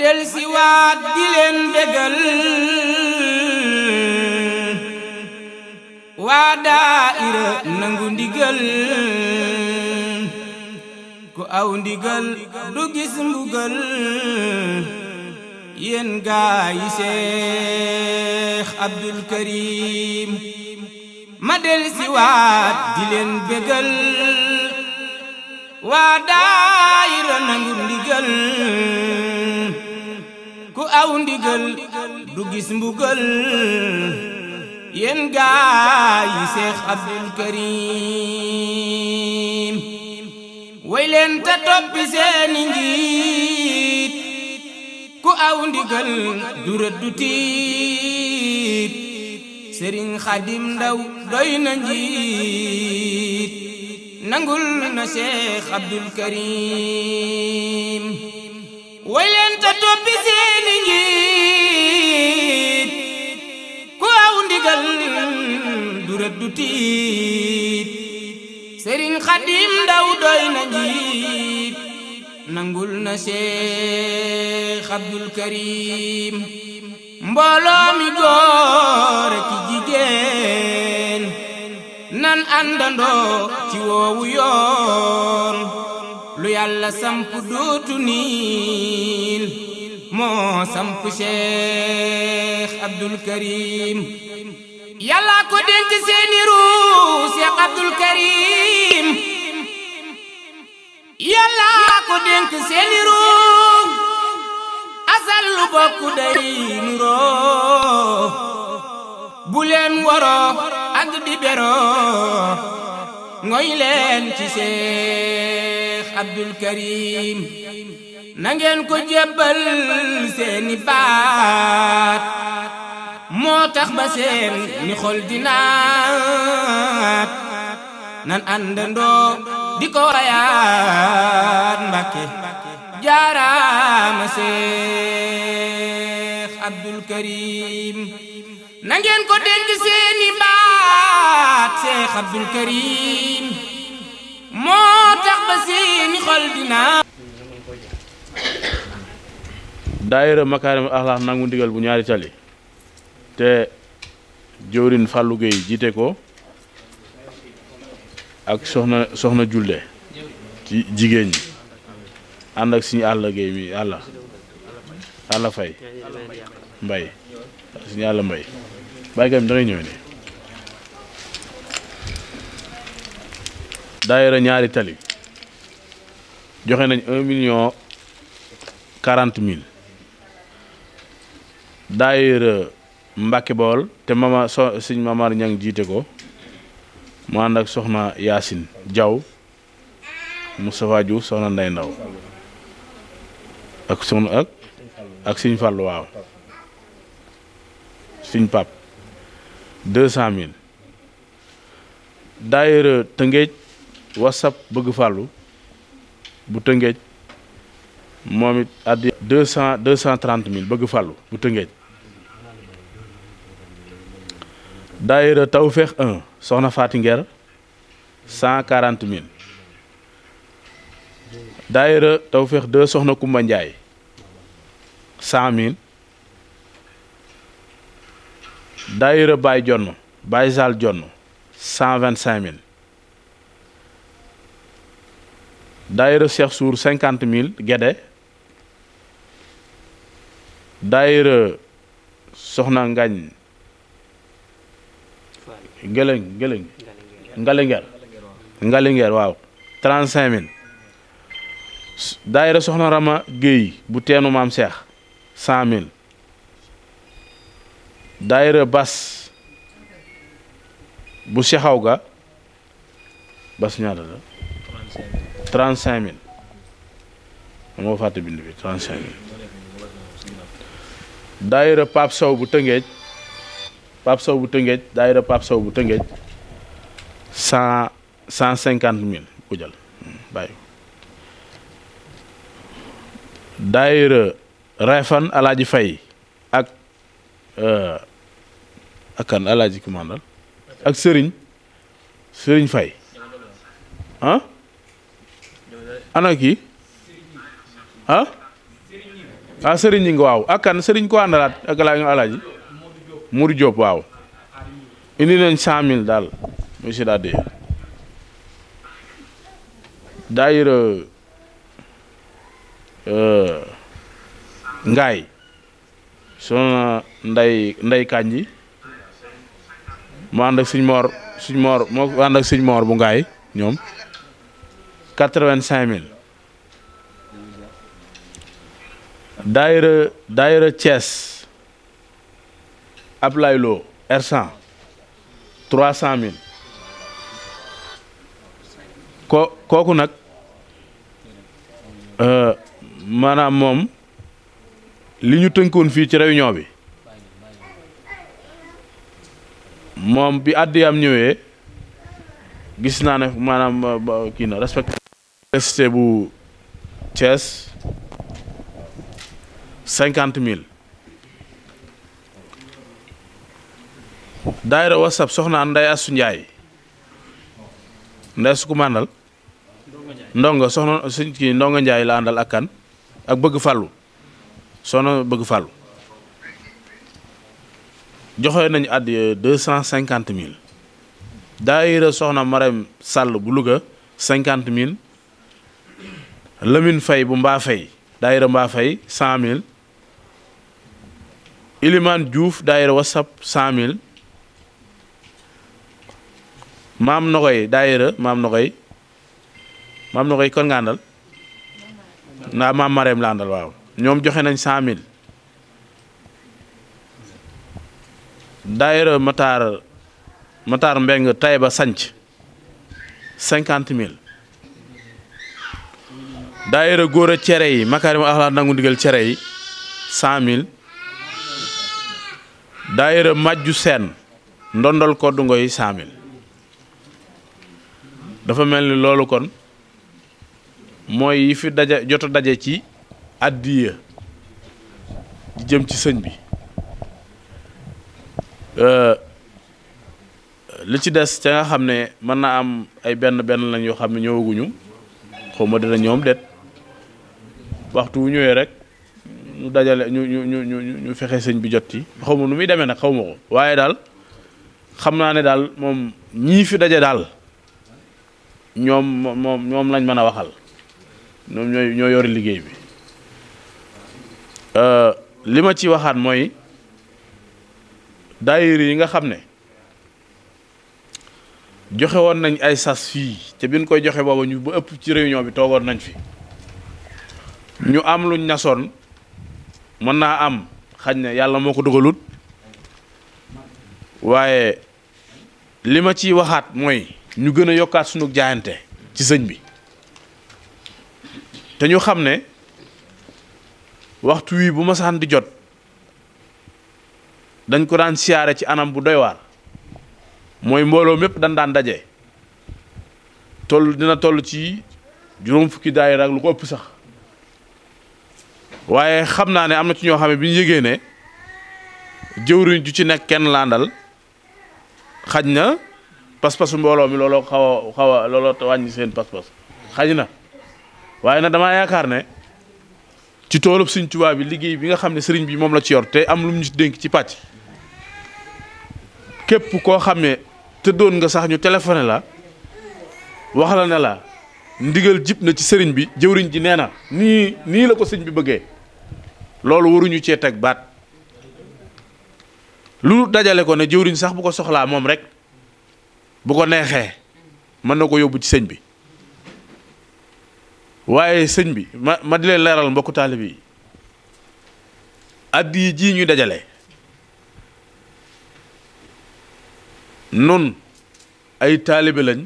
del si waat di leen bégal waa daayira nangu ndigal ku aw ndigal du gis mbugal yéen gaay yi Seex Abdul Karim ma del si waat di leen bégal waa daayira nangu ndigal ku aw ndigal du gis mbugal yéen gaay yi Seex Abdul Karim way leen ta toppi seeni njiit ku aw ndigal du rëddu tiit Sëriñ Xadim Ndaw doy na njiit nangul na Seex Abdul Karim way leen ta toppi seeni njiit ku aw ndigal du rëddu tiit Sëriñ Xadim Ndaw doy na njiit nangul na Seex Abdul Karim mbooloo mi góor ak jigéen nan àndandoo ci woowu yoon lu Yàlla samp dootu niil moo samp Seex Abdul Karim Yàlla ko dénk seeni ruu Seex Abdul Karim Yàlla ko dénk seeni ruu asal lu bokku day nuroo bu leen waroo ak di beroo ngoy leen ci Seex Abdul Karim nangeen ko jébbal seeni baat moo tax ba seen ni xol di naat nan àndandoo di ko wayaat Mbàkke jaaraama Seex Abdul Karim nangeen ko dénk seeni baat Seex Abdul Karim moo tax ba seeni xol di naat daayira Makaarimul Axlaaq nangu ndigal bu ñaari tali te jëwrin Fallou Gueye jiite ko ak soxna Julde ci jigéen ñi ànd ak suñu àll Gueye mi àlla fay mbay suñu àll mbay bàyyikam da ngay ñëw ne daayira ñaari tali joxe nañ 1,40,000 daayira Mbàkke Bawol te sëñ Mamar Ñang jiite ko mu ànd ak soxna Yaasin Jaw Moustapha Diouf soxna Ndey Ndaw ak soxna ak sëñ Fallu waaw sëñ Pap 200,000 daayira Tëngéej WhatsApp bëgg Fallu bu Tëngéej moom it addi 230,000 bëgg Fallu bu Tëngéej daayira Tawfeex 1 soxna Faati Nger 140,000 daayira Tawfeex 2 soxna Kumba Njaay 100,000 daayira Baay Jonn Baay Sall Jonn 125,000 daayira Cheikh Sour 50,000 Gede daayira soxna Ngañ Ngalinger waaw 35,000 daayira soxna Rama Guèye bu teenu maam Cheikh 100,000 daayira Bas bu Cheikhaw ga Bas ñaata la 35,000 moo fàtte bind bi 35,000 daayira Pape Sow bu Tëngéej daayira Pape Sow bu Tëngéej 150,000 ko jël bàyyi daayira Refan Alaaji Fay ak kan Alaaji commandal ak Sëriñ Fay ana kii ah sëriñ ñi nga waaw ak kan sëriñ ko àndalaat ak alaaji Mourou Diop waaw indi nañ 100 000 daal monsieur Dade daayira ngaay soxna nday Kanji mu ànd ak suñ moor moo ànd ak suñ moor bu ngaay ñoom 85 000 daayira Thiès Ablaye Lo R100 300 000 kooku nag maanaam moom li ñu tënkoon fii ci réunion bi moom bi àddiyam ñëwee gis naa ne maanaam kii na respecté université bu Thiès 50 000 daayira WhatsApp soxna Nday Asu Njaay Nday Asu ku màndal ndongo soxna suñ kii ndongo Njaay la àndal ak kan ak bëgg fàllu soxna bëgg fàllu joxe nañu àddi 250 000 daayira soxna Marème Sall bu Louga 50 000 Lamine Faye bu Mbaa Faye daayira Mbaa Faye 100 000 Ilimane Diouf daayira WhatsApp 100 000 maam Nogoy daayira maam Nogoy kon nga àndal naa maam Marème la àndal waaw ñoom joxe nañ 100 000 daayira Matar Mbeng Taïba Sanc 50 000 daayira góor a cere yi Makaarimu Axlaaq nangu ndigal cere yi 100 000 daayira Majju Seen ndondol koddu ngoy 100 000 dafa mel ni loolu kon mooy yi fi jot a daje ci addiya di jëm ci sëñ bi li ci des ca nga xam ne mën naa am ay benn lañ yoo xam ne ñëwaguñu xaw ma dina ñoom det waxtu wu ñëwee rek ñu dajale ñu fexe sëñ bi jot ci xaw ma nu muy demee nag xaw ma ko waaye daal xam naa ne daal moom ñii fi daje daal ñoom lañ mën a waxal ñoom ñoo yori liggéey bi li ma ci waxaat mooy daayira yi nga xam ne joxe woon nañ ay sas fii te biñ koy joxe booba ñu ba ëpp ci réunion bi toogoon nañ fi ñu am luñ nasoon mën naa am xañ na yàlla moo ko dogalut waaye li ma ciy waxaat mooy ñu gën a yokkaat sunu jaayante ci sëñ bi te ñu xam ne waxtu wii bu ma saan di jot dañ ko daan siyaare ci anam bu doy waar mooy mbooloo mépp dañ daan daje dina toll ci juróom fukki daayira ak lu ko ëpp sax waaye xam naa ne am na ci ñoo xam ne bi ñu yëgee ne jëwriñ ju ci nekk kenn laandal xaj na pas-pasu mbooloo mi looloo xaw a looloo wàññi seen pas-pas xaj na waaye nag damaa yaakaar ne ci toolub Sëriñ Tuubaa bi liggéey bi nga xam ne sëriñ bi moom la ci yor te am lu mu ñu dénk ci pàcc képp koo xam ne tëddoon nga sax ñu téléphoné la wax la ne la ndigal jib na ci sëriñ bi jëwriñ ji nee na nii la ko sëñ bi bëggee loolu waruñu cee teg baat lu dajale ko ne jëwriñ sax bu ko soxlaa moom rek bu ko neexee mën na ko yóbbu ci sëñ bi waaye sëñ bi ma di leen leeral mbokku taalibe yi addi ji ñuy dajale nun ay taalibe lañ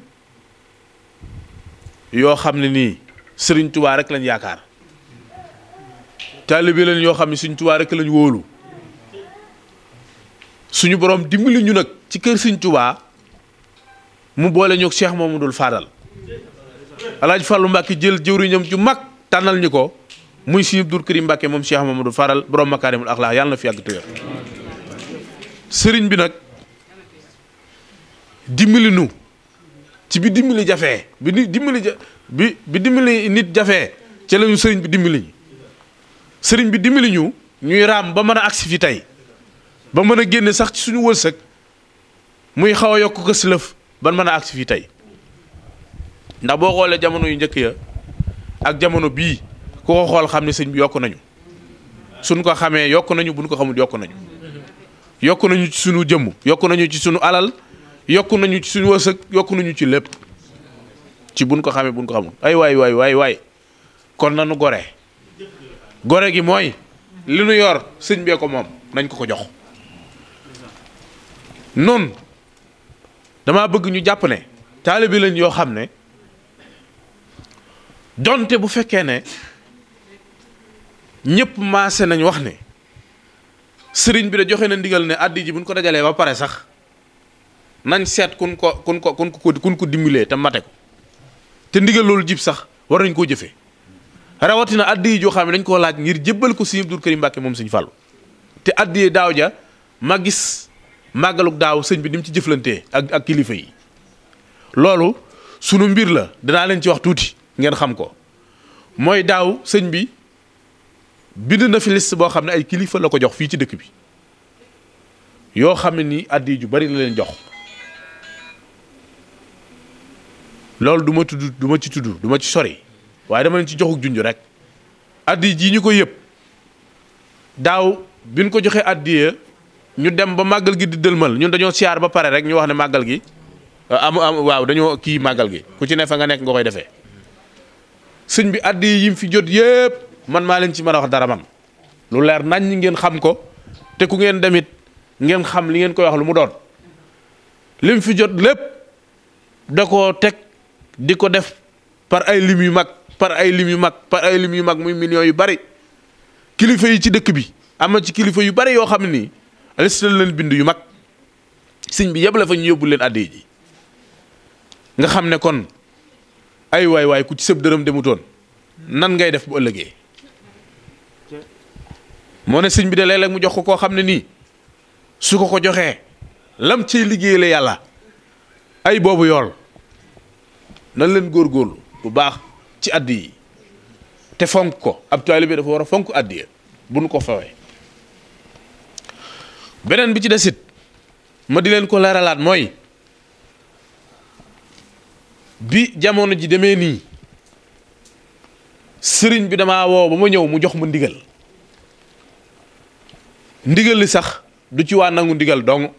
yoo xam ne nii Sëriñ Tuubaa rek lañ yaakaar taalibe lañ yoo xam ne Sëriñ Tuubaa rek lañ wóolu suñu borom dimbali ñu nag ci kër Sëriñ Tuubaa mu boole ñu ak Cheikh Mamadou Fadal Alaaji Fàllu Mbàkke jël jëwriñam ju mag tànnal ñu ko muy Sëriñ Abdul Karim Mbàkke moom Cheikh Mamadou Fadal borom Makaarimul Axlaaq yàlla na fi yàgg te wér sëriñ bi nag dimbali nu ci bi dimbali jafee bi dimbali nit jafee ca lañu sëriñ bi dimbali ñi sëriñ bi dimbali ñu ñuy raam ba mën a agsi fi tey ba mën a génne sax ci suñu wërsëg muy xaw a yokk ko si lëf ban mën a agsi fi tey ndax boo xoolee jamono yu njëkk ya ak jamono bii ku ko xool xam ne sëñ bi yokk nañu suñ ko xamee yokk nañu buñ ko xamul yokk nañu yokk nañu ci suñu jëmm yokk nañu ci suñu alal yokk nañu ci suñu wërsëg yokk nañu ci lépp ci buñ ko xamee buñ ko xamul ay waay kon nanu gore gi mooy li nu yor sëñ bee ko moom nañ ko jox noonu dama bëgg ñu jàpp ne taalibe lañ yoo xam ne donte bu fekkee ne ñëpp maase nañ wax ne sëriñ bi da joxe na ndigal ne addi ji buñ ko dajalee ba pare sax nañ seet kun ko dimbalee te mate ko te ndigal loolu jib sax war nañ koo jëfee rawatina addi yi joo xam ne dañ koo laaj ngir jébbal ko Sëriñ Abdul Karim Mbàkke moom sëñ Fallu te addi yi daaw ja ma gis màggaluk daaw sëñ bi ni mu ci jëflantee ak kilifa yi loolu sunu mbir la danaa leen ci wax tuuti ngeen xam ko mooy daaw sëñ bi bind na fi liste boo xam ne ay kilifa la ko jox fii ci dëkk bi yoo xam ne nii addi ju bari la leen jox loolu du ma ci sori waaye dama leen ci joxuk junj rek addi ji ñu ko yëpp daaw bi ñu ko joxee addiya ñu dem ba màggal gi di dëlmal ñun dañoo siyaar ba pare rek ñu wax ne màggal gi waaw dañoo kii màggal gi ku ci ne fa nga nekk nga koy defee sëñ bi addi yi mu fi jot yëpp man maa leen ci mën a wax dara man lu leer nañ ñi ngeen xam ko te ku ngeen demit ngeen xam li ngeen koy wax lu mu doon lim fi jot lépp da koo teg di ko def par ay lim yu mag muy millions yu bari kilifa yi ci dëkk bi am na ci kilifa yu bari yoo xam ne nii listal leen bind yu mag sëñ bi yëpp la fa ñu yóbbu leen addi ji nga xam ne kon ay waay ku ci sëb dërëm demutoon nan ngay def bu ëllëgee moo ne sëñ bi de léeg-léeg mu jox ko koo xam ne nii su ko joxee lam cay liggéey la yàlla ay boobu yool nan leen góorgóorlu bu baax ci addi yi te fonk ko ab taalibe dafa war a fonk addi bu nu ko fawee beneen bi ci desit ma di leen ko leeralaat mooy bi jamono ji demee nii sëriñ bi damaa woo ba ma ñëw mu jox ma ndigal li sax du ci waa nangu ndigal dong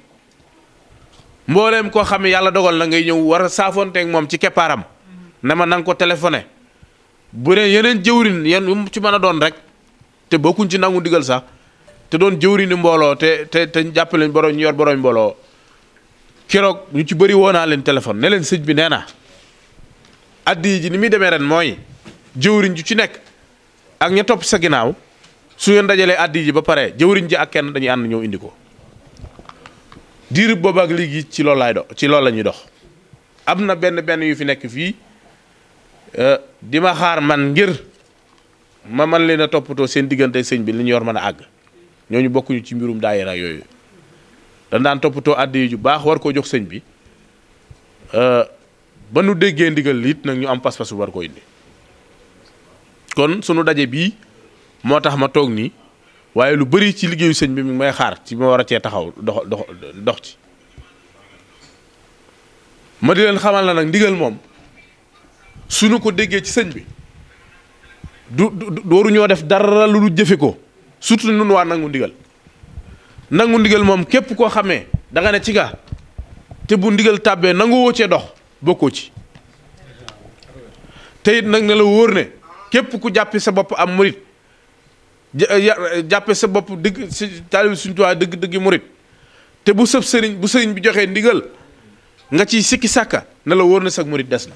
mbooleem koo xam ne yàlla dogal na ngay ñëw war a saafonteeg moom ci keppaaram ne ma nanga ko téléphoné bu dee yeneen jëwrin yéen ci mën a doon rek te bokkuñ ci nangu ndigal sax te doon jëwrini mbooloo te jàppale borom ñu yor borom mbooloo keroog ñu ci bëri woo naa leen téléphone ne leen sëñ bi nee na addi ji ni muy demee ren mooy jëwriñ ju ci nekk ak ña topp sa ginnaaw su ngeen dajalee addi ji ba pare jëwriñ ji ak kenn dañuy ànd ñëw indi ko diir boobu ak léegi ci loolu la ñuy dox am na benn yu fi nekk fii di ma xaar man ngir ma man leen a toppatoo seen diggante sëñ bi li ñu yor mën a àgg ñooñu bokkuñu ci mbirum daayira yooyu dañ daan toppatoo addi ju baax war koo jox sëñ bi ba nu déggee ndigal liit nag ñu am pas-pas war koo indi kon sunu daje bii moo tax ma toog nii waaye lu bari ci liggéeyu sëñ bi mi ngi may xaar ci ma war a cee taxaw dox ci ma di leen xamal na nag ndigal moom suñu ko déggee ci sëñ bi du waruñoo def dara lu jëfe ko surtout nun waa nangu ndigal moom képp koo xamee da nga ne ci ga te bu ndigal tàbbee nangu woo cee dox bokkoo ci te it nag ne la wóor ne képp ku jàppe sa bopp am murit jàppe sa bopp dëgg si taalibe Sëriñ Tuubaa dëgg murit te bu sëriñ bi joxee ndigal nga ciy sikki sàkka ne la wóor ne sag murit des na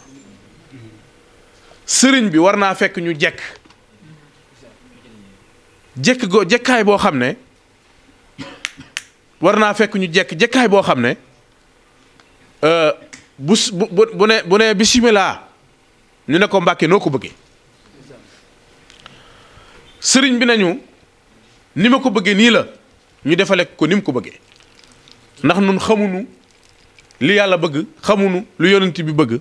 sëriñ bi war naa fekk ñu jekkaay boo xam ne war naa fekk ñu jekkaay boo xam ne bu ne bismillah ñu ne ko Mbàkke noo ko bëggee sëriñ bi nañu ni ma ko bëggee nii la ñu defale ko ni mu ko bëggee ndax nun xamuñu li yàlla bëgg xamuñu lu yonent bi bëgg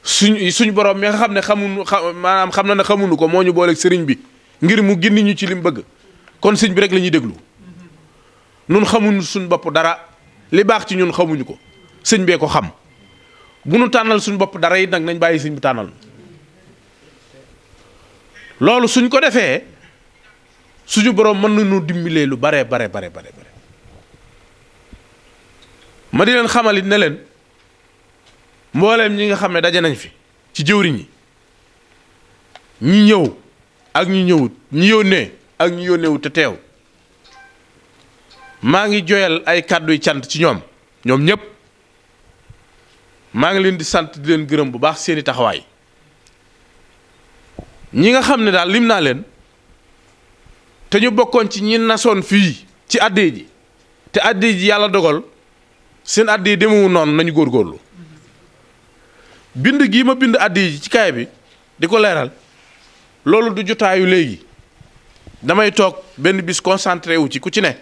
suñ borom mi nga xam ne maanaam xam na ne xamuñu ko moo ñu booleeg sëriñ bi ngir mu gindi ñu ci lim bëgg kon sëñ bi rek la ñuy déglu nun xamuñu suñ bopp dara li baax ci ñun xamuñu ko sëñ bee ko xam bu nu tànnal suñ bopp dara it nag nañ bàyyi sëñ bi tànnal loolu suñ ko defee suñu borom mën nañu dimbalee lu bare ma di leen xamalit ne leen mbooleem ñi nga xam ne daje nañ fi ci jëwriñ yi ñi ñëw ak ñi ñëwut ñi yónnee ak ñi yónneewut te teew maa ngi joyal ay kàdduy cant ci ñoom ñëpp maa ngi leen di sant di leen gërëm bu baax seeni taxawaay ñi nga xam ne daal lim naa leen te ñu bokkoon ci ñi nasoon fii ci àddee ji te àddee ji yàlla dogal seen àddee yi demewu noonu nañu góorgóorlu bind gii ma bind àddee ji ci kaay bi di ko leeral loolu du jotaayu léegi damay toog benn bis concentré wu ci ku ci ne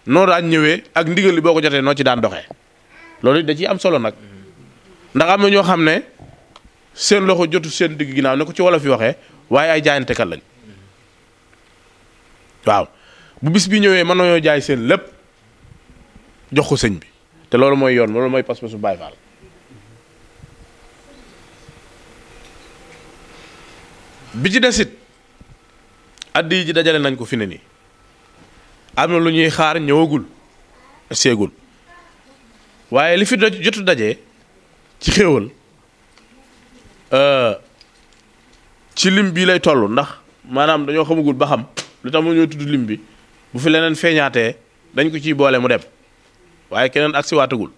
noo daan ñëwee ak ndigal li boo ko jotee noo ci daan doxee loolu da ciy am solo nag ndax am na ñoo xam ne seen loxo jotu seen digg ginnaaw ne ko ci wolof yi waxee waaye ay jaayantekat lañ waaw bu bis bi ñëwee mën nañoo jaay seen lépp jox ko sëñ bi te loolu mooy yoon loolu mooy pas-pasu Baay Faal bi ci desit addi ji dajale nañ ko fi ne nii am na lu ñuy xaar ñëwagul seegul waaye li fi jotu daje ci xéewal ci lim bii lay toll ndax maanaam dañoo xamagul ba xam lu tax mu ñoo tudd lim bi bu fi leneen feeñaatee dañ ko ciy boole mu dem waaye keneen agsi waatagul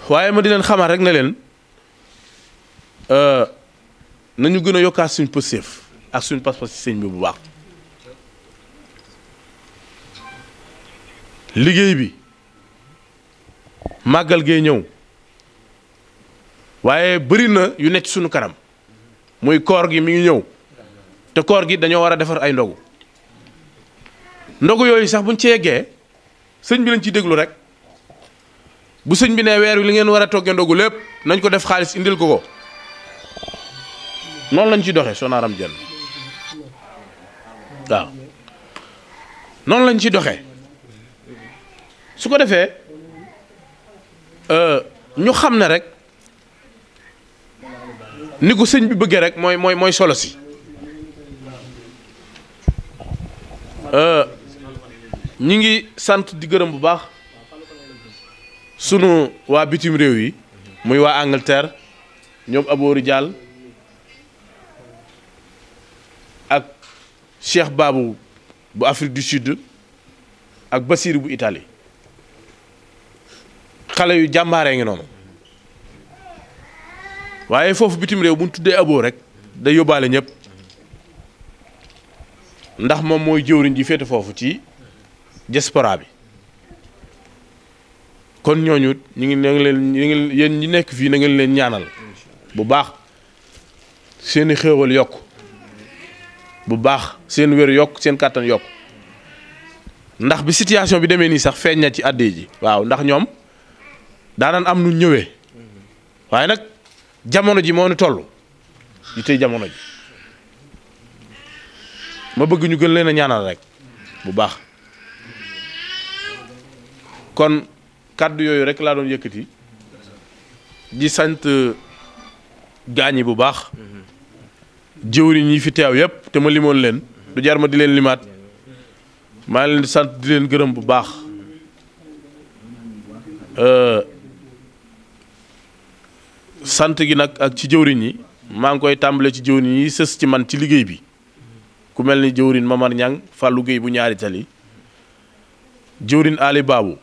waaye ma di leen xamal rek ne leen nañu gën a yokkaat suñ pëseef ak suñ pas-pas ci sëñ bi bu baax liggéey bi màggal gee ñëw waaye bëri na yu nekk suñu kanam muy koor gi mi ngi ñëw te koor gi dañoo war a defar ay ndogu yooyu sax buñ ci yeggee sëñ bi lañ ciy déglu rek bu sëñ bi ne weer wi li ngeen war a toggee ndogu lépp nañ ko def xaalis indil ko noonu lañ ci doxee Sonaram Jenn waaw noonu lañ ci doxee su ko defee ñu xam ne rek ni ko sëñ bi bëggee rek mooy solo si ñi ngi sant di gërëm bu baax sunu waa bitim réew yi muy waa Angleterre ñoom Aboori Diall ak Cheikh Babou bu Afrique du Sud ak Basir bu Italie xale yu jàmbaaree ngi noonu waaye foofu bitim réew bu ñu tuddee Abo rek day yóbbaale ñëpp ndax moom mooy jëwriñ ji féete foofu ci diaspora bi kon ñooñu ñu ngi yéen ñi nekk fii na ngeen leen ñaanal bu baax seeni xéewal yokk bu baax seen wér yokk seen kàttan yokk ndax bi situation bi demee nii sax feeñ na ci àddee ji waaw ndax ñoom daanan am nu ñëwee waaye nag jamono ji moo ni toll di tey jamono ji ma bëgg ñu gën leen a ñaanal rek bu baax kon kàddu yooyu rek laa doon yëkkati di sant gaañi bu baax jëwriñ yi fi teew yépp te ma limoon leen du jar ma di leen limaat maa leen di sant di leen gërëm bu baax sant gi nag ak ci jëwriñ yi maa ngi koy tàmbale ci jëwriñ yi sës ci man ci liggéey bi ku mel ni jëwriñ Mamar Ñang Fallou Gueye bu ñaari tali jëwriñ Ali Babou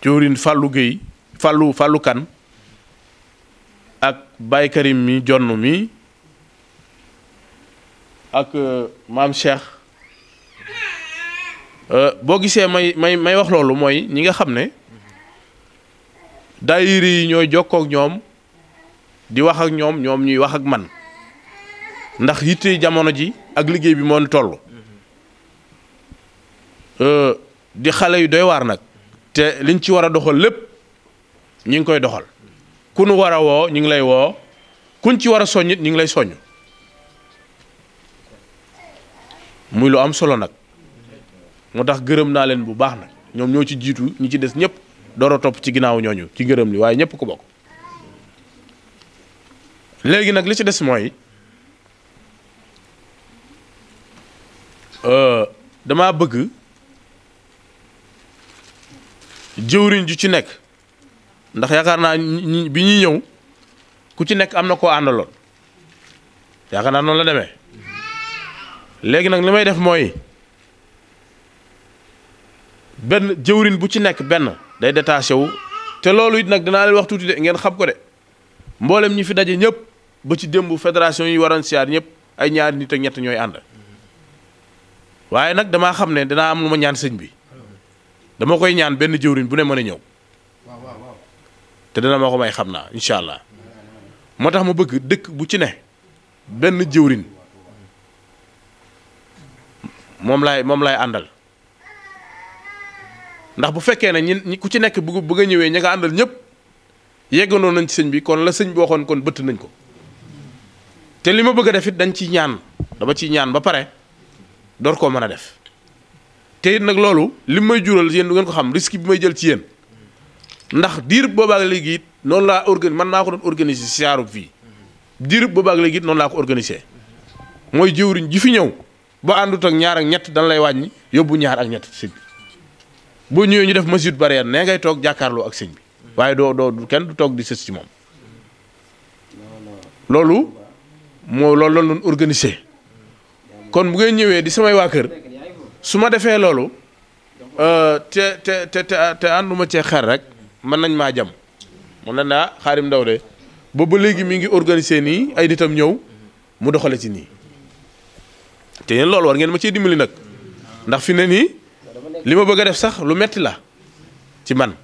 jëwriñ Fallou Gueye Fallou Kan ak Baye Karim mi jonn mi ak maam Cheikh boo gisee may wax loolu mooy ñi nga xam ne daayira yi ñooy jokkoo ak ñoom di wax ak ñoom ñuy wax ak man ndax yitte jamono ji ak liggéey bi moo ni toll di xale yu doy waar nag te liñ ci war a doxal lépp ñi ngi koy doxal ku nu war a woo ñu ngi lay woo kuñ ci war a soññit ñu ngi lay soññ muy lu am solo nag moo tax gërëm naa leen bu baax nag ñoom ñoo ci jiitu ñi ci des ñëpp door a topp ci ginnaaw ñooñu ci gërëm li waaye ñëpp ko bokk. léegi nag li ci des mooy dama bëgg jëwriñ ju ci nekk ndax yaakaar naa bi ñuy ñëw ku ci nekk am na koo àndaloon yaakaar naa noonu la demee léegi nag li may def mooy benn jëwriñ bu ci nekk benn day détaché wu te loolu it nag dinaa leen wax tuuti de ngeen xam ko de mboolem ñi fi daje ñëpp ba ci démb fédération yi waroon siyaar ñëpp ay ñaari nit ak ñett ñooy ànd waaye nag damaa xam ne danaa am lu ma ñaan sëñ bi dama koy ñaan benn jëwriñ bu ne mën a ñëw te dana ma ko may xam naa incha allah moo tax ma bëgg dëkk bu ci ne benn jëwriñ moom laay àndal ndax bu fekkee ne ñi ku ci nekk bëgg a ñëwee ña nga àndal ñëpp yeggandoo nañ ci sëñ bi kon la sëñ bi waxoon kon bëtt nañ ko te li ma bëgg a def it dañ ci ñaan dama ciy ñaan ba pare door koo mën a def te it nag loolu li may jural yéen du ngeen ko xam risque bi may jël ci yéen ndax diir boobaak léegi it noonu laa man maa ko doon organiser siyaarub fii diir boobaak léegi it noonu laa ko organiser mooy jëwriñ ji fi ñëw ba àndut ak ñaar ak ñett dana lay wàññi yóbbu ñaar ak ñett sëñ bi boo ñëwee ñu def mesure barrière nee ngay toog jàkkaarloo ak sëñ bi waaye doo kenn du toog di sës ci moom loolu loolu la doon organiser kon bu ngeen ñëwee di samay waa kër su ma defee loolu te ànduma cee xel rek mën nañ maa jam mun na naa Xaadim Ndaw de boobu ba léegi mi ngi organiser nii ay nitam ñëw mu doxale ci nii te yéen loolu war ngeen ma cee dimbali nag ndax fi ne nii li ma bëgg a def sax lu metti la ci man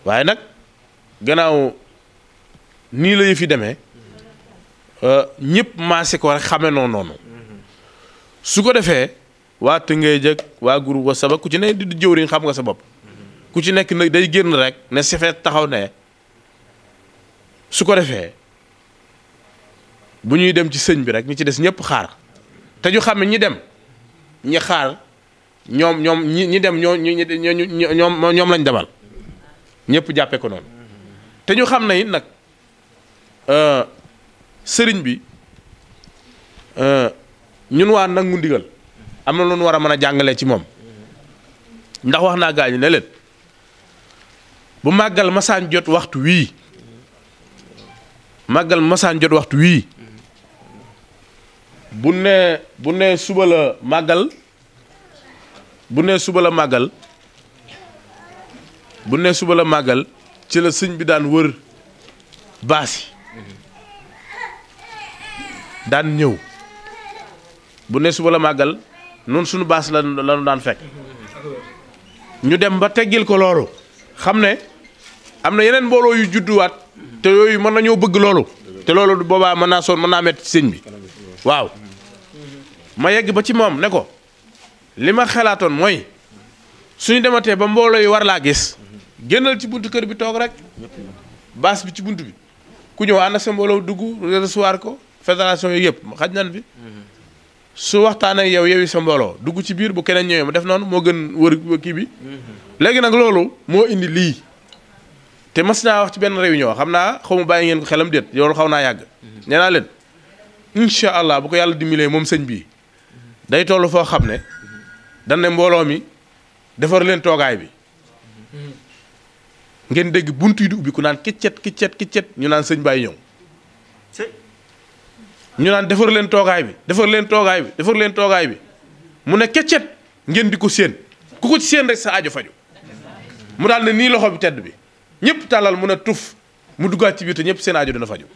waaye nag gannaaw nii la yëfi demee ñëpp maase ko rek xame noonu su ko defee waa Tëngéej jëkk waa groupe WhatsApp ku ci ne di jëwriñ xam nga sa bopp ku ci nekk nag day génn rek ne sefeet taxaw ne su ko defee bu ñuy dem ci sëñ bi rek ñi ci des ñëpp xaar te ñu xam ne ñi dem ñi xaar ñi dem ñoom lañ demal ñëpp jàppee ko noonu te ñu xam ne it nag sëriñ bi ñun waa nangu ndigal am na lu ñu war a mën a jàngalee ci moom ndax wax naa gaañu ne leen bu màggal masaan jot waxtu wii bu ne suba la màggal ci la sëñ bi daan wër baas yi daan ñëw bu ne suba la màggal noonu suñu baas la daan fekk ñu dem ba teggil ko loolu xam ne am na yeneen mbooloo yu judduwaat te yooyu mën nañoo bëgg loolu te loolu boobaa mën naa metti sëñ bi waaw ma yegg ba ci moom ne ko li ma xalaatoon mooy suñu dematee ba mbooloo yi war laa gis génnal ci buntu kër bi toog rek baas bi ci buntu bi ku ñëw ànd ak sa mbooloo dugg recevoir ko fédération yi yëpp xaj nan bi su waxtaan ak yow yi sa mbooloo dugg ci biir bu keneen ñëwee mu def noonu moo gën wër kii bi léegi nag loolu moo indi lii te mas naa wax ci benn réunion xam naa xaw ma bàyyi ngeen ko xelam déet yow xaw naa yàgg nee naa leen incha allah bu ko yàlla dimbalee moom sëñ bii day toll foo xam ne dañ ne mbooloo mi defar leen toogaay bi ngeen dégg bunt yi di ubbi ku naan kiccet ñu naan sëñ Baye ñëw ñu naan defar leen toogaay bi mu ne keccet ngeen di ko séen ku ko ci séen rek sa aajo faju mu daal ne nii loxo bi tedd bi ñëpp tàllal mun a tuf mu duggaat ci biir te ñëpp seen aajo dina faju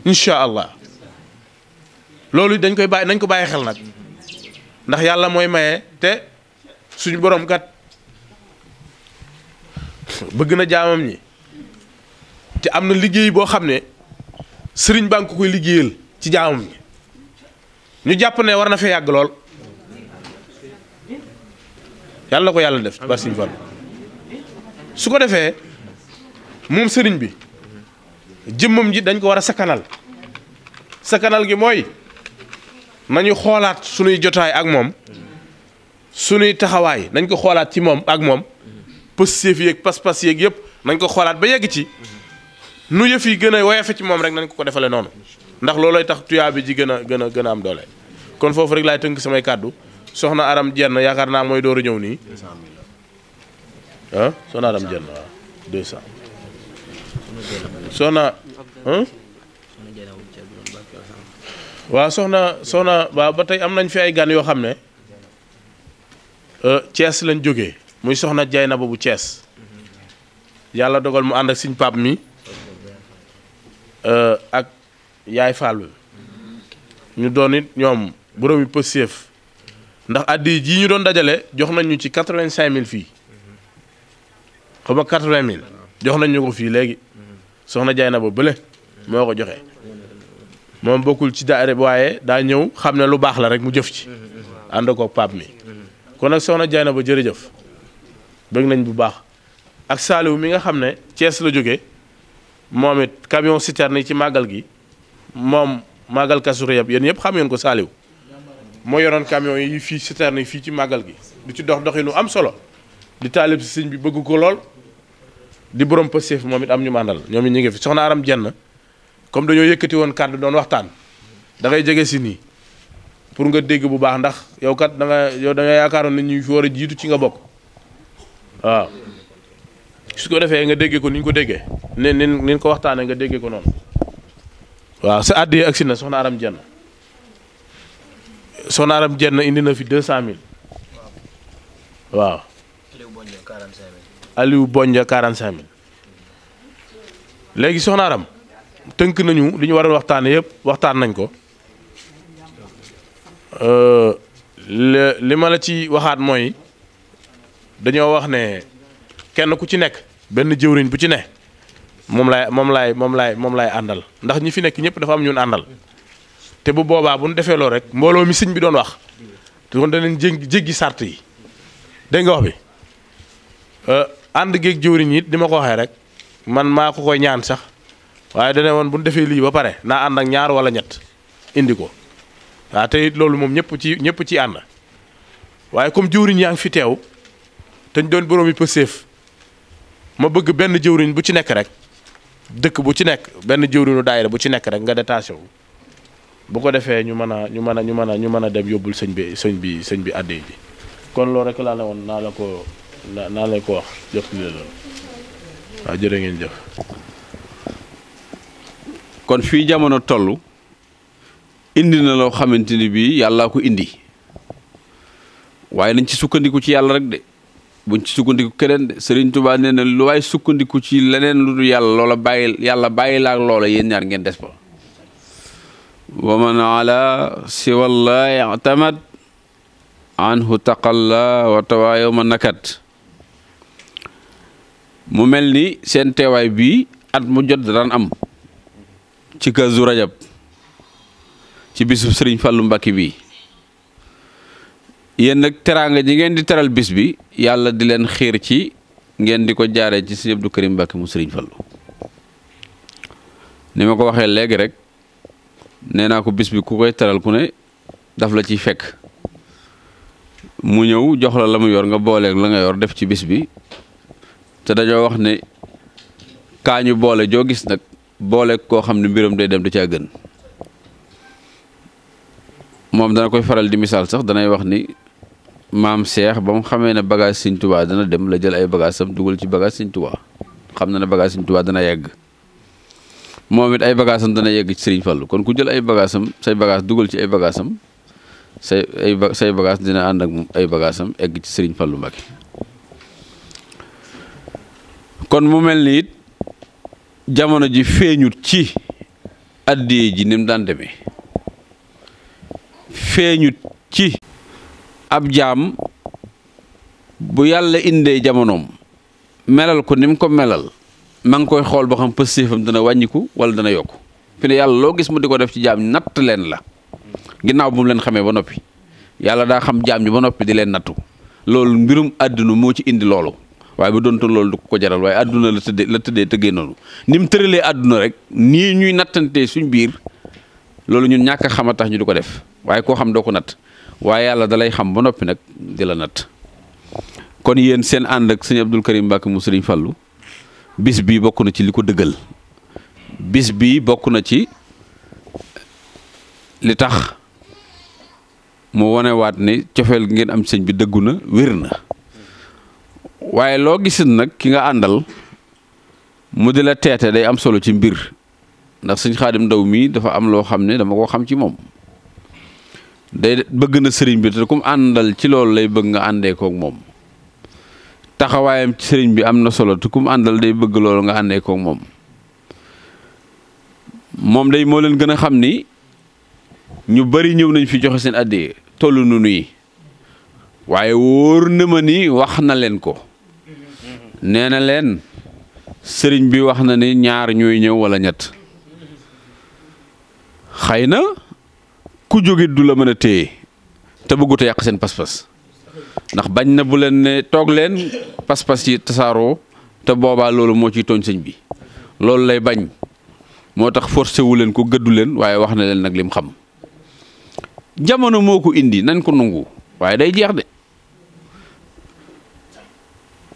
incha allah loolu nañ ko bàyyi xel nag ndax yàlla mooy maye te suñu borom kat bëgg na jaamam ñi te am na liggéey boo xam ne sëriñ baa ngi ko koy liggéeyal ci jaamam ñi ñu jàpp ne war na fee yàgg lool yàlla na ko yàlla def bar siñ Fallu su ko defee moom sëriñ bi jëmmam ji dañ ko war a sakkanal gi mooy nañu xoolaat suñuy jotaay ak moom suñuy taxawaay nañ ko xoolaat ci moom ak moom pësséef yeeg pas-pas yeeg yëpp nañ ko xoolaat ba yegg ci nu yëf yi gën a woyofe ci moom rek nañ ko defale noonu ndax loolooy tax tuyaa bi ji gën a am doole kon foofu rek laay tënk samay kàddu soxna Aram Jenn yaakaar naa mooy dooru ñëw nii ah soxna Aram Jenn waaw 200 soxna waaw soxna waaw ba tey am nañ fi ay gan yoo xam ne Thiès lañ jógee muy soxna Jaynaba bu Thiès yàlla dogal mu ànd ak siñ pap mi ak yaay Fall ñu doon it ñoom boroomi pësséef ndax addi jii ñu doon dajale jox nañ ñu ci 85000 fii xam nga 80000 jox nañ ñu ko fii léegi soxna Jaynaba bële moo ko joxe moom bokkul ci daare waaye daa ñëw xam ne lu baax la rek mu jëf ci ànd ko pap mi kon nag soxna Jaynaba jërëjëf bëgg nañ bu baax ak Saliou mi nga xam ne Thiès la jóge moom it camion citerne yi ci màggal gi moom màggal Kazu Rajab yéen ñëpp xam ngeen ko Saliou moo yoroon camion yi fii citerne yi fii ci màggal gi di ci doxinu am solo di taalib si sëñ bi bëgg ko lool di borom pëstéef moom it am ñu màndal ñoom it ñu ngi fi soxna Aram Jenn comme dañoo yëkkati woon kàddu doon waxtaan da ngay jege si nii pour nga dégg bu baax ndax yow kat da nga yaakaaroon nit ñi fi war a jiitu ci nga bokk waaw su ko defee nga déggee ko ni ñu ko déggee ni ko waxtaanee nga déggee ko noonu waaw sa àddee agsi na soxna Aram Jenn soxna Aram Jenn indi na fi 200000 waaw Aliou Bonja 45000 léegi soxna Aram tënk nañu li ñu war a waxtaanee yëpp waxtaan nañ ko li ma la ci waxaat mooy dañoo wax ne kenn ku ci nekk benn jëwriñ bu ci ne moom laay àndal ndax ñi fi nekk ñëpp dafa am ñun àndal te bu boobaa bu ñu defee loolu rek mbooloo mi sëñ bi doon wax te kon danañ jéggi sart yi dégg nga wax bi ànd géeg jëwriñ it di ma ko waxee rek man maa ko koy ñaan sax waaye dane woon bu ñu defee lii ba pare naa ànd ak ñaar wala ñett indi ko waaw te it loolu moom ñëpp ci ànd waaye comme jëwriñ yaa ngi fi teew te ñu doon boroomi pësséef ma bëgg benn jëwriñ bu ci nekk rek dëkk bu ci nekk benn jëwriñu daayira bu ci nekk rek nga détaché wu bu ko defee ñu mën a dem yóbbul sëñ bi àddee ji kon loolu rek laa ne woon naa la ko wax jot li la loolu waaw jërë ngeen jëf. kon fii jamono toll indi na loo xamante ni bii yàllaa ko indi waaye nañ ci sukkandiku ci yàlla rek de buñ ci sukkandiku keneen de Serigne Touba nee na lu waay sukkandiku ci leneen lu dul yàlla loola bàyyi la ak loola yéen ñaar ngeen des ba wa man ala siwallahi i'tamad anhu taqalla wa tawa yawma nakat mu mel ni seen teewaay bii at mu jot daan am ci Kazu Rajab ci bisu Sëriñ Fallu Mbàkke bi yéen nag teraanga ji ngeen di teral bis bi yàlla di leen xiir ci ngeen di ko jaaree ci Sëriñ Abdou Karim Mbàkke mu Sëriñ Fallu ni ma ko waxee léegi rek nee naa ko bis bi ku koy teral ku ne daf la ciy fekk mu ñëw jox la mu yor nga booleeg la nga yor def ci bis bi te dañoo wax ne kaañu boole joo gis nag booleeg koo xam ne mbiram day dem da caa gën moom dana koy faral di misaal sax danay wax ni maam Cheikh ba mu xamee ne bagage Sëñ Tuubaa dana dem la jël ay bagage am dugal ci bagage Sëñ Tuubaa xam na ne bagage Sëñ Tuubaa dana yegg moom it ay bagage am dana yegg ci Sëriñ Fallu kon ku jël ay bagage am say bagage dugal ci ay bagage am say bagage dina ànd ak moom ay bagage am egg ci Sëriñ Fallu Mbàkke kon mu mel ni it jamono ji feeñut ci addiyee ji ni mu daan demee feeñut ci ab jaam bu yàlla indee jamonoom melal ko ni mu ko melal ma ngi koy xool ba xam pëstéefam dana wàññiku wala dana yokku fi ne yàlla loo gis mu di ko def ci jaam natt leen la ginnaaw bu mu leen xamee ba noppi yàlla daa xam jaam ñi ba noppi di leen nattu loolu mbirum àdduna moo ci indi loolu waaye bu doontoon loolu du ko jaral waaye àdduna la tëddee tëggee noonu ni mu tëralee àdduna rek nii ñuy nattantee suñ biir loolu ñun ñàkk a xam a tax ñu di ko def waaye koo xam doo ko natt waaye yàlla dalay xam ba noppi nag di la natt. kon yéen seen ànd ak sëñ Abdou Karim Mbacke mu Sëriñ Fallu bis bii bokk na ci li ko dëggal, bis bii bokk na ci li tax mu wanewaat ne cofeel ngeen am sëñ bi dëggu na wér na. waaye loo gisit nag ki nga àndal mu di la teete day am solo ci mbir, ndax sëñ Xaadim Ndaw mii dafa am loo xam ne dama koo xam ci moom. day bëgg na sëriñ bi te comme àndal ci loolu lay bëgg nga àndee kook moom. taxawaayam ci sëriñ bi am na solo te kum àndal day bëgg loolu nga àndee kook moom. moom day moo leen gën a xam ni ñu bari ñëw nañ fi joxe seen àddee tollu nu nuy waaye wóor na ma ni wax na leen ko, nee na leen sëriñ bi wax na ni ñaar ñooy ñëw wala ñett. xëy na ku jógit du la mën a téye te bëggut a yàq seen pas-pas, ndax bañ na bu leen ne toog leen pas-pas yi tasaaroo te boobaa loolu moo ciy tooñ sëñ bi, loolu lay bañ. moo tax forcé wu leen ko gëddu leen waaye wax na leen nag lim xam. jamono moo ko indi nañ ko nangu waaye day jeex de.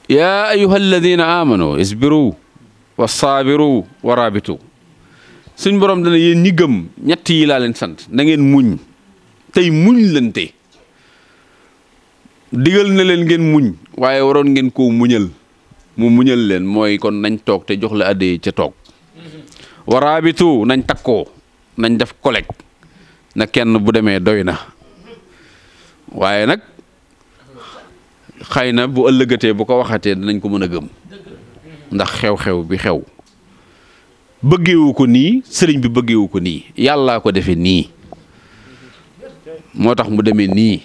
yaa ayyuha alladina amanu isbiru wa saabiru wa rabitu. suñ borom dana yéen ñi gëm ñett yi laa leen sant na ngeen muñ tey muñ lante. digal na leen ngeen muñ waaye waroon ngeen koo muñal mu muñal leen mooy kon nañ toog te jox la addee ca toog. wa rabitu nañ takkoo nañ def collègue na kenn bu demee doy na. waaye nag xëy na bu ëllëgatee bu ko waxatee dinañ ko mën a gëm ndax xew-xew bi xew bëggeewu ko nii, sëriñ bi bëggeewu ko nii, yàllaa ko defee nii moo tax mu demee nii.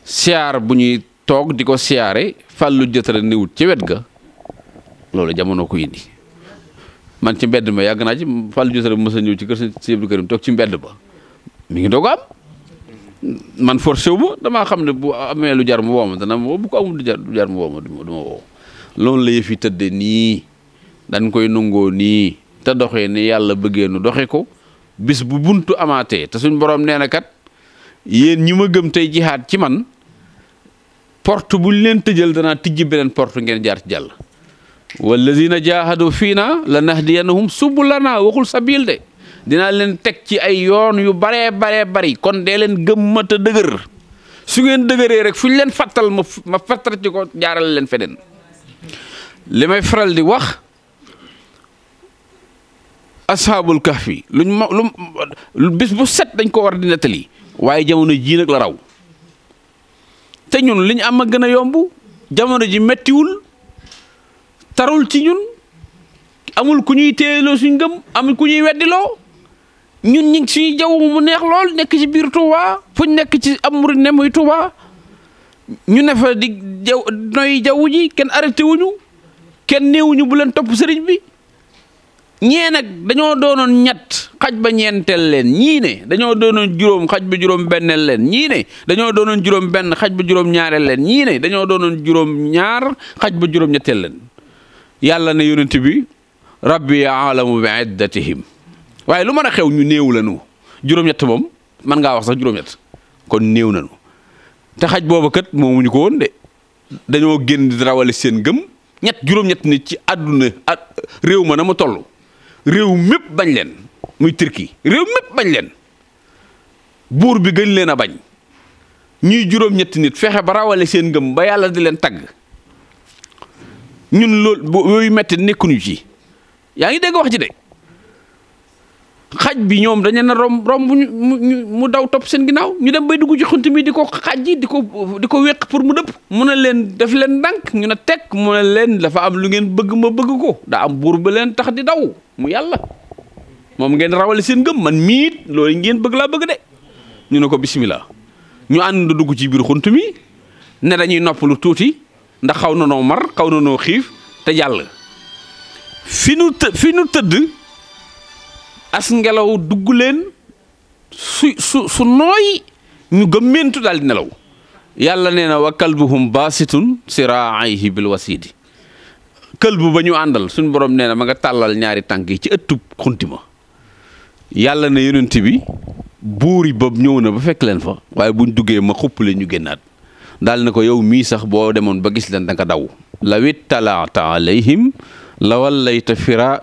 siyaar bu ñuy toog di ko siyaare fàllu jotara niwut ci wet ga loolu jamono ko indi. man ci mbedd ma yàgg naa ci fàllu jotara bu mës a ñëw ci kër sëñ Abdou Karim toog ci mbedd ba mi ngi doog am. man forcé wu ma damaa xam ne bu amee lu jar mu woo ma dana ma woo, bu ko amul lu jar mu woo ma du ma woo. loolu la yëf yi tëddee nii dañ koy nungoo nii te doxee ni yàlla bëggee nu doxe ko. bis bu buntu amaatee te suñ borom nee na kat yéen ñi ma gëm tey jihaat ci man porte buñ leen tëjal danaa tijji beneen porte ngeen jaar ci jàll. wallazina jaahadu fiina la nahdiyannahum subulana waxul sabil de. dinaa leen teg ci ay yoon yu baree bari kon dee leen gëm te dëgër su ngeen dëgëree rek fu ñu leen fàttal ma fàttal ci ko jaaral leen feneen. li may faral di wax ashaabul kahfi lu bis bu set dañ ko war di nettali waaye jamono jii nag la raw te ñun li ñu am a gën a yomb. jamono ji mettiwul tarul ci ñun amul ku ñuy téyeloo suñ gëm amul ku ñuy weddiloo. ñun ñi ngi suñuy jaww mu neex lool nekk ci biir Touba fuñ nekk ci am murid ne muy Touba ñu ne fa di noy jaww ji kenn arrêté wuñu kenn néewuñu bu leen topp sëriñ bi. ñee nag dañoo doonoon ñett xaj ba ñeenteel leen, ñii ne dañoo doonoon juróom xaj ba juróom benneel leen, ñii ne dañoo doonoon juróom benn xaj ba juróom ñaareel leen, ñii ne dañoo doonoon juróom ñaar xaj ba juróom ñetteel leen. yàlla ne yonent bi rabbi aalamu bi iddatihim. waaye lu mën a xew ñu néew lañu juróom-ñett moom man ngaa wax sax juróom-ñett kon néew nañu te xaj booba kat moomuñu ko woon de dañoo génn di rawale seen gëm juróom-ñett nit ci àdduna réew ma na ma toll réew mépp bañ leen muy Turquie réew mépp bañ leen buur bi gën leen a bañ ñuy juróom-ñetti nit fexe ba rawale seen gëm ba yàlla di leen tagg ñun loolu yooyu metti nekkuñu ci. yaa ngi dégg wax ci de. xaj bi ñoom dañu ne romb mu daw topp seen ginnaaw ñu dem bay dugg ci xunt mi di ko xaj di ko wéq pour mu dëpp mu ne leen def leen ndànk ñu ne teg mu ne leen dafa am lu ngeen bëgg ma bëgg ko daa am buur ba leen tax di daw mu yàlla moom ngeen rawale seen gëm man miit loolu ngeen bëgg laa bëgg de ñu ne ko bismillah ñu ànd dugg ci biir xunt mi ne dañuy noppalu tuuti ndax xaw na noo mar xaw na noo xiif te jàll fi nu tëdd as ngelaw dugg leen su nooy ñu gëmmentu daal di nelaw yàlla nee na wa kalbuhum baasitun siraayhi bil wasiidi këlbu ba ñu àndal suñ borom nee na ma nga tàllal ñaari tànk yi ci ëttub xunti ma yàlla ne yonent bi buuri boobu ñëw na ba fekk leen fa waaye buñ duggee ma xupp leen ñu génnaat daal na ko yow mii sax boo demoon ba gis leen da nga daw lawit talaata alayhim la wallayta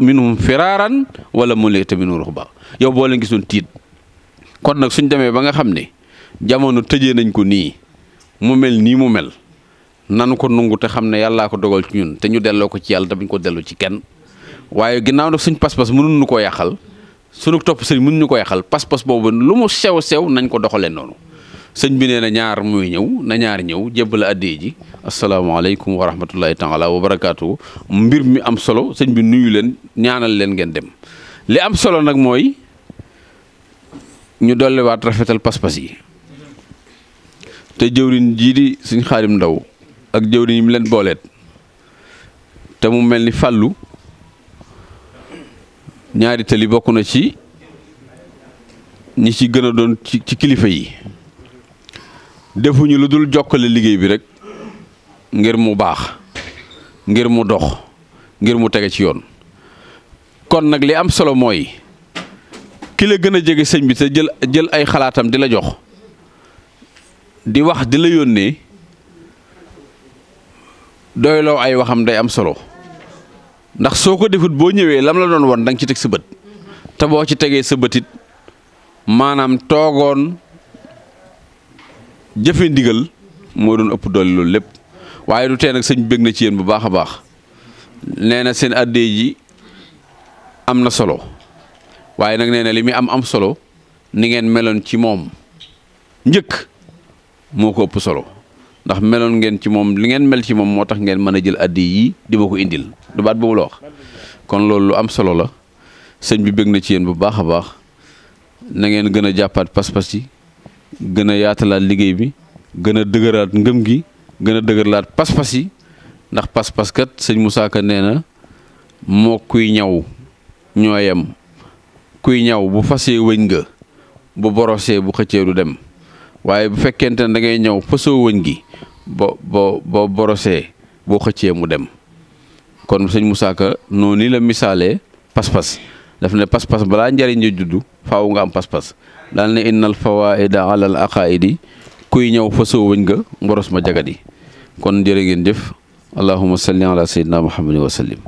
minhum firaaran wala mulayta minhum ruhba yow boo leen gisoon tiit kon nag suñ demee ba nga xam ne jamono tëjee nañ ko nii mu mel nii mu mel nanu ko nungu te xam ne yàllaa ko dogal ci ñun te ñu delloo ko ci yàlla te buñ ko delloo ci kenn waaye ginnaaw nag suñ pas-pas mënuñu koo yàqal sunu topp sëñ mënuñu ko yàqal pas-pas boobu lu mu sew sew nañ ko doxalee noonu sëñ bi nee na ñaar muy ñëw na ñaar ñëw jébbal addee ji asalaamaaleykum wa rahmatullahi taala wa barakaatu mbir mi am solo sëñ bi nuyu leen ñaanal leen ngeen dem li am solo nag mooy ñu dolliwaat rafetal pas-pas yi te jëwriñ jii di suñ Xaadim Ndaw ak jëwriñ yi mu leen booleet te mu mel ni fàllu ñaari tali bokk na ci ñi ci gën a doon ci kilifa yi defuñu lu dul jokkale liggéey bi rek ngir mu baax ngir mu dox ngir mu tege ci yoon kon nag li am solo mooy ki la gën a jege sëñ bi te jël ay xalaatam di la jox di wax di la yónnee doyloo ay waxam day am solo ndax soo ko defut boo ñëwee lam la doon won da nga ci teg sa bët te boo ci tegee sa bëtit maanaam toogoon jëfe ndigal moo doon ëpp doole loolu lépp waaye du tee nag sëñ bëgg na ci yéen bu baax a baax nee na seen addee ji am na solo waaye nag nee na li muy am solo ni ngeen meloon ci moom njëkk moo ko ëpp solo ndax meloon ngeen ci moom li ngeen mel ci moom moo tax ngeen mën a jël addee yi di ma ko indil du baat boobu la wax kon loolu lu am solo la sëñ bi bëgg na ci yéen bu baax a baax na ngeen gën a jàppaat pas-pas yi gën a yaatalaat liggéey bi gën a dëgëraat ngëm gi gën a dëgërlaat pas-pas yi ndax pas-pas kat sëñ Moussa Ka nee na moo kuy ñaw ñoo yem kuy ñaw bu fasee wëñ nga bu borosee bu xëccee du dem waaye bu fekkente ne da ngay ñaw fasoo wëñ gi boo borosee boo xëccee mu dem kon sëñ Moussa Ka noonu la misaalee pas-pas daf ne pas-pas balaa njariñ ja juddu faaw nga am pas-pas daal ne innal fawaida alal aqaidi kuy ñëw fasoo wëñ nga mboros ma jagadi kon jërë ngeen jëf allahumma salli ala sayyidina muhammadin wa sallim